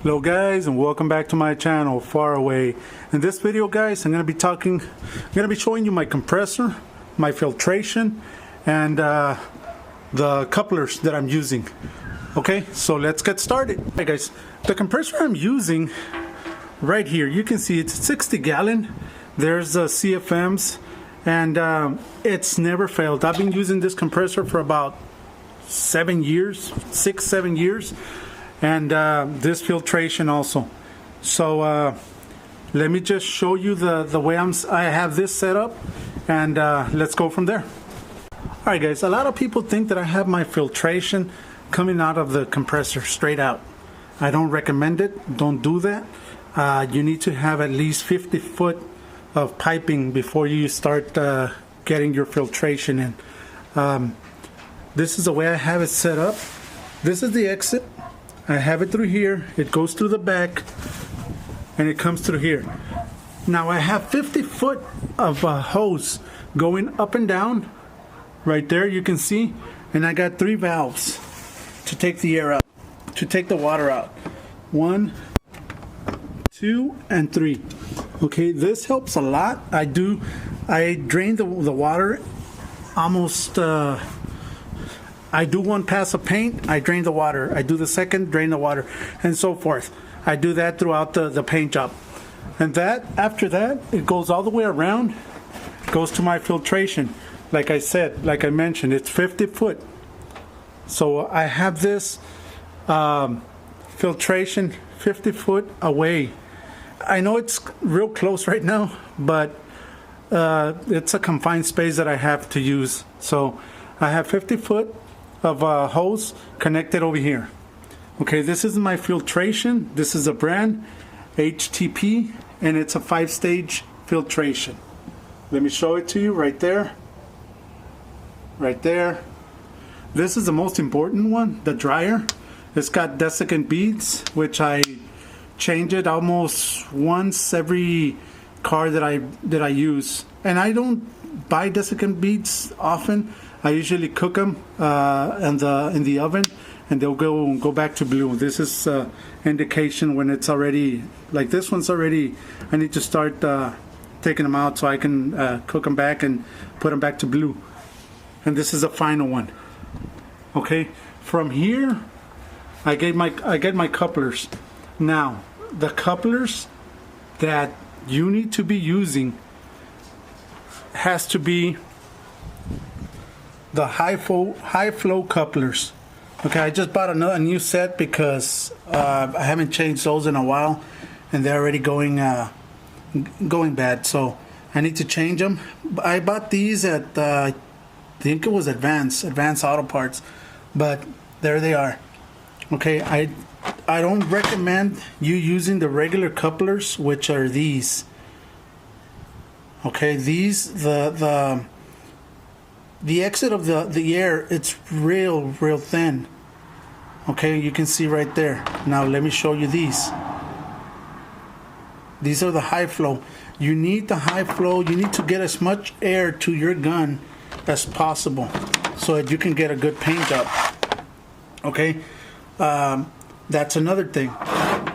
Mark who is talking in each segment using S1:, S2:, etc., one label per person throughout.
S1: Hello guys, and welcome back to my channel, PHARRAWAY. In this video guys, I'm going to be showing you my compressor, my filtration, and the couplers that I'm using. Okay, so let's get started. Hey guys, the compressor I'm using right here, you can see it's 60 gallon. There's CFMs, and it's never failed. I've been using this compressor for about 7 years, 6-7 years. And this filtration also. So let me just show you the way I have this set up, and let's go from there. Alright guys, a lot of people think that I have my filtration coming out of the compressor straight out. I don't recommend it. Don't do that. You need to have at least 50 foot of piping before you start getting your filtration in. This is the way I have it set up. This is the exit. I have it through here, it goes through the back, and it comes through here. Now I have 50 foot of hose going up and down, right there you can see, and I got 3 valves to take the air out, to take the water out. 1, 2, and 3. Okay, this helps a lot. I drain the water almost, I do one pass of paint, I drain the water. I do the second, drain the water, and so forth. I do that throughout the paint job. And after that, it goes all the way around, goes to my filtration. Like I said, like I mentioned, it's 50 foot. So I have this filtration 50 foot away. I know it's real close right now, but it's a confined space that I have to use. So I have 50 foot of hose connected over here. Okay, this is my filtration. This is a brand HTP, and it's a 5-stage filtration. Let me show it to you right there. Right there. This is the most important one, the dryer. It's got desiccant beads, which I change it almost once every car that I use. And I don't buy desiccant beads often. I usually cook them in the oven, and they'll go back to blue. This is indication when it's already, like this one's already, I need to start taking them out so I can cook them back and put them back to blue. And this is the final one. Okay, from here I get my couplers. Now the couplers that you need to be using has to be the high flow couplers. Okay, I just bought a new set because I haven't changed those in a while, and they're already going bad. So I need to change them. I bought these at I think it was Advance Auto Parts, but there they are. Okay, I don't recommend you using the regular couplers, which are these. Okay, these the exit of the air, it's real thin. Okay, you can see right there. Now let me show you these. These are the high flow. You need the high flow. You need to get as much air to your gun as possible so that you can get a good paint job. Okay, that's another thing.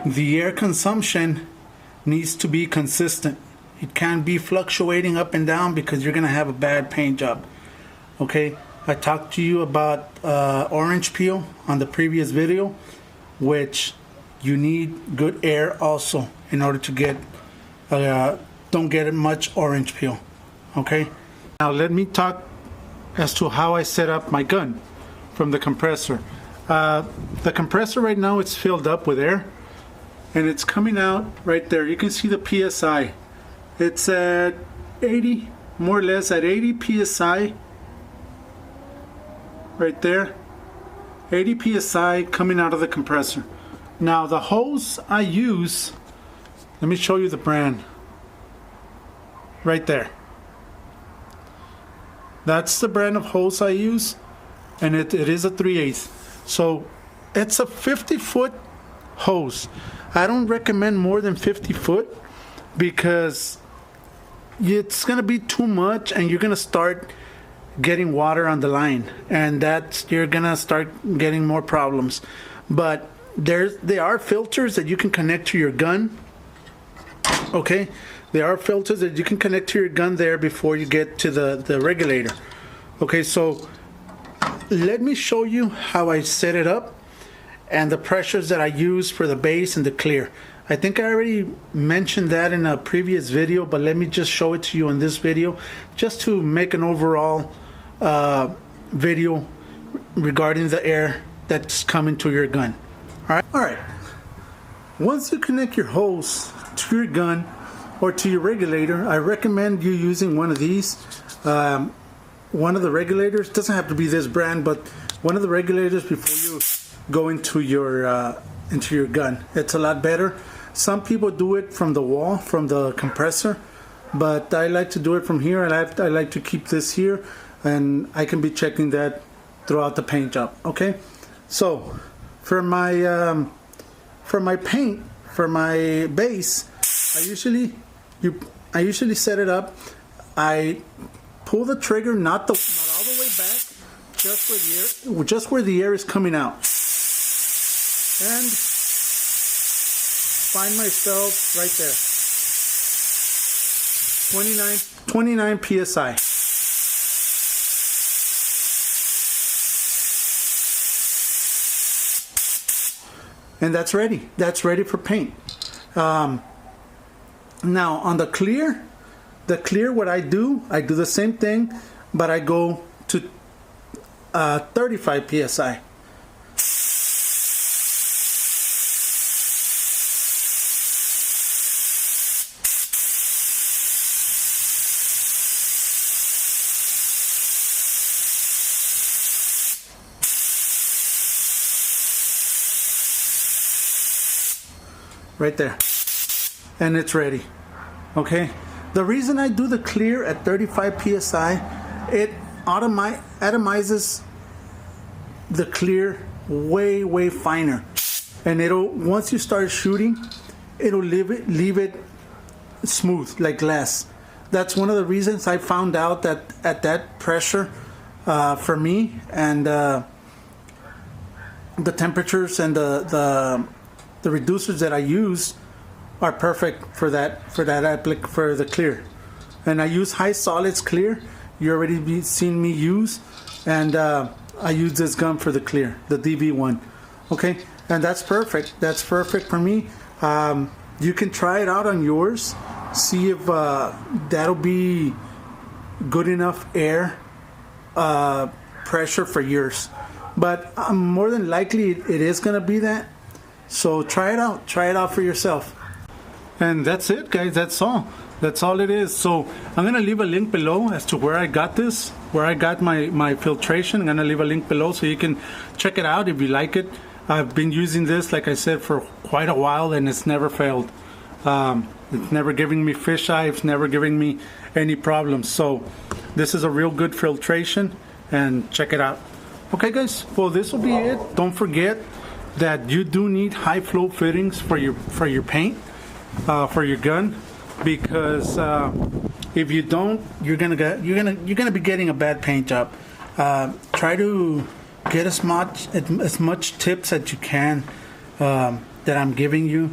S1: The air consumption needs to be consistent. It can't be fluctuating up and down because you're gonna have a bad paint job. Okay, I talked to you about orange peel on the previous video, which you need good air also in order to get, don't get much orange peel. Okay, now let me talk as to how I set up my gun from the compressor. The compressor right now, it's filled up with air, and it's coming out right there. You can see the PSI. It's at 80, more or less at 80 PSI. Right there, 80 PSI coming out of the compressor. Now the hose I use, let me show you the brand. Right there. That's the brand of hose I use, and it is a 3/8. So it's a 50 foot hose. I don't recommend more than 50 foot because it's gonna be too much, and you're gonna start getting water on the line, and you're gonna start getting more problems. But There are filters that you can connect to your gun. Okay, there are filters that you can connect to your gun there before you get to the regulator. Okay, so let me show you how I set it up and the pressures that I use for the base and the clear. I think I already mentioned that in a previous video, but let me just show it to you in this video just to make an overall video regarding the air that's coming to your gun. All right. Once you connect your hose to your gun or to your regulator, I recommend you using one of these. One of the regulators, doesn't have to be this brand, but one of the regulators before you go into your gun. It's a lot better. Some people do it from the wall, from the compressor, but I like to do it from here. I like to keep this here, and I can be checking that throughout the paint job. Okay, so for my paint, for my base, I usually set it up. I pull the trigger not all the way back, just where the air is coming out, and find myself right there, 29 psi. And that's ready. That's ready for paint. Now on the clear, what I do the same thing, but I go to 35 psi. Right there, and it's ready. Okay, the reason I do the clear at 35 psi, it atomizes the clear way finer, and once you start shooting, it'll leave it smooth like glass. That's one of the reasons I found out that at that pressure, for me, and the temperatures and the reducers that I use are perfect for the clear. And I use high solids clear. You already seen me use, and I use this gun for the clear, the DV1. Okay, and that's perfect. That's perfect for me. You can try it out on yours. See if that'll be good enough air pressure for yours. But more than likely it is gonna be that. So try it out for yourself. And that's it, guys. That's all it is. So I'm gonna leave a link below as to where I got this, where I got my filtration. I'm gonna leave a link below so you can check it out if you like it. I've been using this, like I said, for quite a while, and it's never failed. It's never giving me fisheye. It's never giving me any problems. So this is a real good filtration, and check it out. Okay, guys. Well, this will be it. Don't forget that you do need high flow fittings for your paint, for your gun, because if you don't, you're gonna be getting a bad paint job. Try to get as much tips as you can that I'm giving you.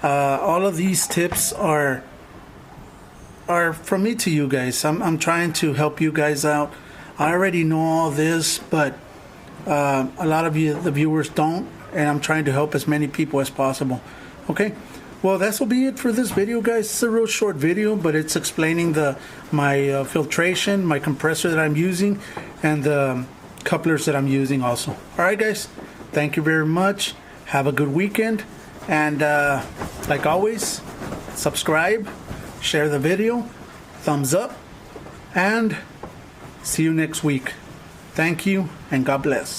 S1: All of these tips are from me to you guys. I'm trying to help you guys out. I already know all this, but a lot of you, the viewers, don't. And I'm trying to help as many people as possible. Okay, well, this will be it for this video, guys. It's a real short video, but it's explaining my filtration, my compressor that I'm using, and the couplers that I'm using also. All right, guys, thank you very much. Have a good weekend, and like always, subscribe, share the video, thumbs up, and see you next week. Thank you, and God bless.